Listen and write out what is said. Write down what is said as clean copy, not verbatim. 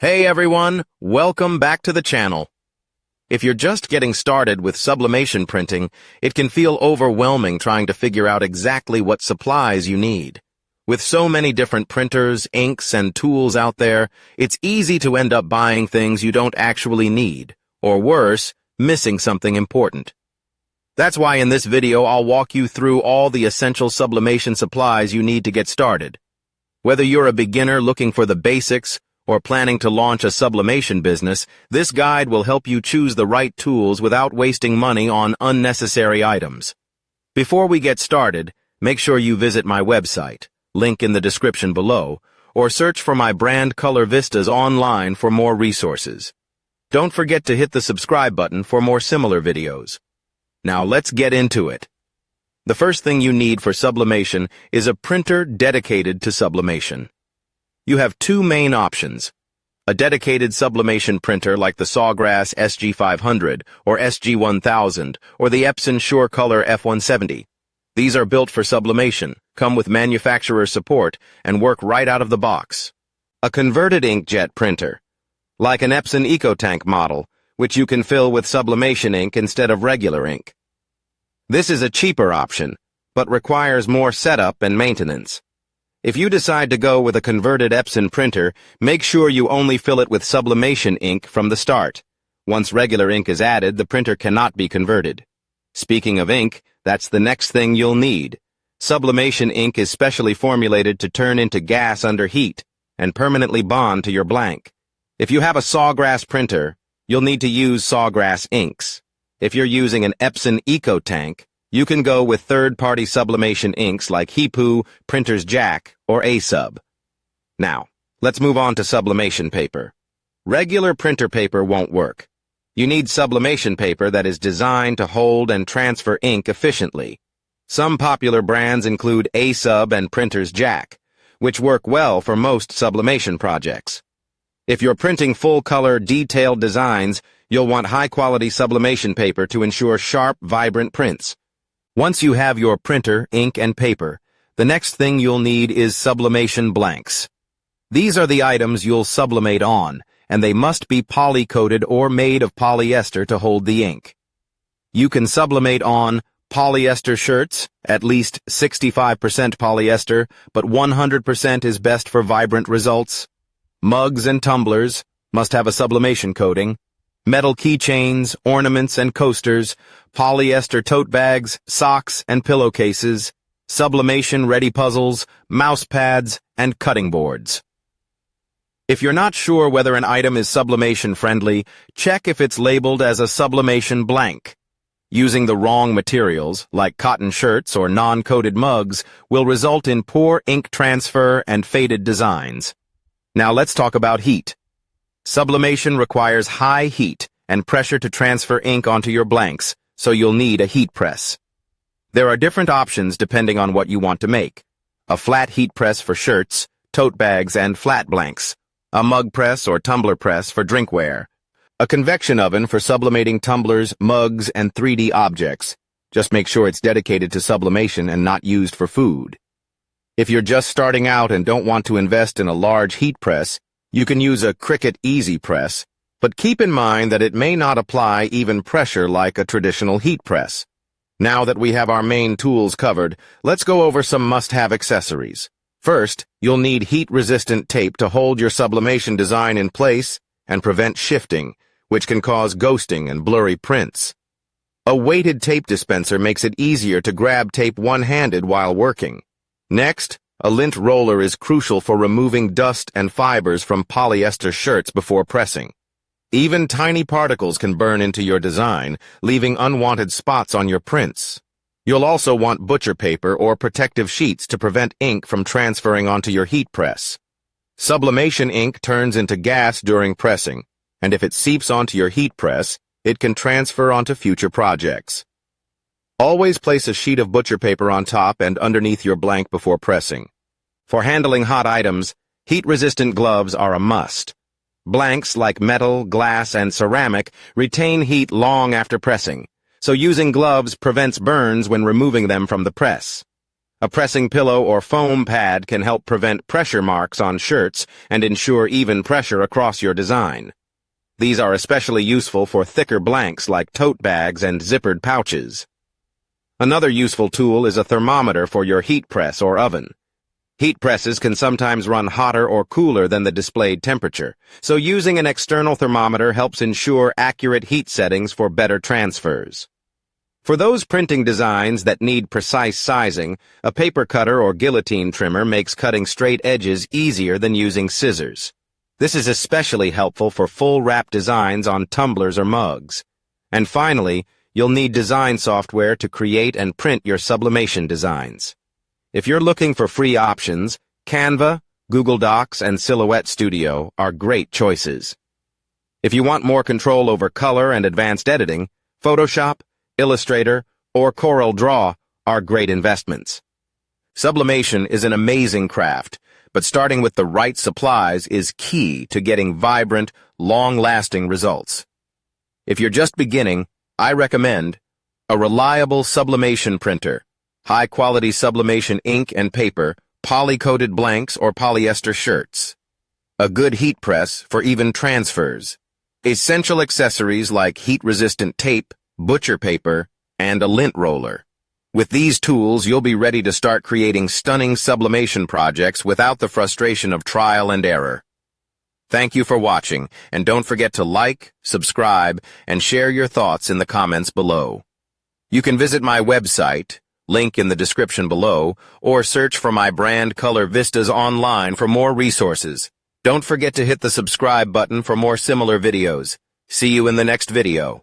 Hey everyone, welcome back to the channel. If you're just getting started with sublimation printing, it can feel overwhelming trying to figure out exactly what supplies you need. With so many different printers, inks, and tools out there, it's easy to end up buying things you don't actually need, or worse, missing something important. That's why in this video I'll walk you through all the essential sublimation supplies you need to get started. Whether you're a beginner looking for the basics, or planning to launch a sublimation business, this guide will help you choose the right tools without wasting money on unnecessary items. Before we get started, make sure you visit my website, link in the description below, or search for my brand Color Vistas online for more resources. Don't forget to hit the subscribe button for more similar videos. Now let's get into it. The first thing you need for sublimation is a printer dedicated to sublimation. You have two main options: a dedicated sublimation printer like the Sawgrass SG500 or SG1000 or the Epson SureColor F170. These are built for sublimation, come with manufacturer support, and work right out of the box. A converted inkjet printer, like an Epson EcoTank model, which you can fill with sublimation ink instead of regular ink. This is a cheaper option, but requires more setup and maintenance. If you decide to go with a converted Epson printer, make sure you only fill it with sublimation ink from the start. Once regular ink is added, the printer cannot be converted. Speaking of ink, that's the next thing you'll need. Sublimation ink is specially formulated to turn into gas under heat and permanently bond to your blank. If you have a Sawgrass printer, you'll need to use Sawgrass inks. If you're using an Epson EcoTank, you can go with third-party sublimation inks like Hipu, Printer's Jack, or A-Sub. Now, let's move on to sublimation paper. Regular printer paper won't work. You need sublimation paper that is designed to hold and transfer ink efficiently. Some popular brands include A-Sub and Printer's Jack, which work well for most sublimation projects. If you're printing full-color, detailed designs, you'll want high-quality sublimation paper to ensure sharp, vibrant prints. Once you have your printer, ink, and paper, the next thing you'll need is sublimation blanks. These are the items you'll sublimate on, and they must be poly-coated or made of polyester to hold the ink. You can sublimate on polyester shirts, at least 65% polyester, but 100% is best for vibrant results. Mugs and tumblers must have a sublimation coating. Metal keychains, ornaments, and coasters, polyester tote bags, socks, and pillowcases, sublimation-ready puzzles, mouse pads, and cutting boards. If you're not sure whether an item is sublimation-friendly, check if it's labeled as a sublimation blank. Using the wrong materials, like cotton shirts or non-coated mugs, will result in poor ink transfer and faded designs. Now let's talk about heat. Sublimation requires high heat and pressure to transfer ink onto your blanks, so you'll need a heat press. There are different options depending on what you want to make. A flat heat press for shirts, tote bags, and flat blanks. A mug press or tumbler press for drinkware. A convection oven for sublimating tumblers, mugs, and 3D objects. Just make sure it's dedicated to sublimation and not used for food. If you're just starting out and don't want to invest in a large heat press, you can use a Cricut Easy Press, but keep in mind that it may not apply even pressure like a traditional heat press. Now that we have our main tools covered, let's go over some must-have accessories. First, you'll need heat-resistant tape to hold your sublimation design in place and prevent shifting, which can cause ghosting and blurry prints. A weighted tape dispenser makes it easier to grab tape one-handed while working. Next, a lint roller is crucial for removing dust and fibers from polyester shirts before pressing. Even tiny particles can burn into your design, leaving unwanted spots on your prints. You'll also want butcher paper or protective sheets to prevent ink from transferring onto your heat press. Sublimation ink turns into gas during pressing, and if it seeps onto your heat press, it can transfer onto future projects. Always place a sheet of butcher paper on top and underneath your blank before pressing. For handling hot items, heat-resistant gloves are a must. Blanks like metal, glass, and ceramic retain heat long after pressing, so using gloves prevents burns when removing them from the press. A pressing pillow or foam pad can help prevent pressure marks on shirts and ensure even pressure across your design. These are especially useful for thicker blanks like tote bags and zippered pouches. Another useful tool is a thermometer for your heat press or oven. Heat presses can sometimes run hotter or cooler than the displayed temperature, so using an external thermometer helps ensure accurate heat settings for better transfers. For those printing designs that need precise sizing, a paper cutter or guillotine trimmer makes cutting straight edges easier than using scissors. This is especially helpful for full-wrap designs on tumblers or mugs. And finally, you'll need design software to create and print your sublimation designs. If you're looking for free options, Canva, Google Docs, and Silhouette Studio are great choices. If you want more control over color and advanced editing, Photoshop, Illustrator, or Corel Draw are great investments. Sublimation is an amazing craft, but starting with the right supplies is key to getting vibrant, long-lasting results. If you're just beginning, I recommend a reliable sublimation printer, high-quality sublimation ink and paper, poly-coated blanks or polyester shirts, a good heat press for even transfers, essential accessories like heat-resistant tape, butcher paper, and a lint roller. With these tools, you'll be ready to start creating stunning sublimation projects without the frustration of trial and error. Thank you for watching, and don't forget to like, subscribe, and share your thoughts in the comments below. You can visit my website, link in the description below, or search for my brand Color Vistas online for more resources. Don't forget to hit the subscribe button for more similar videos. See you in the next video.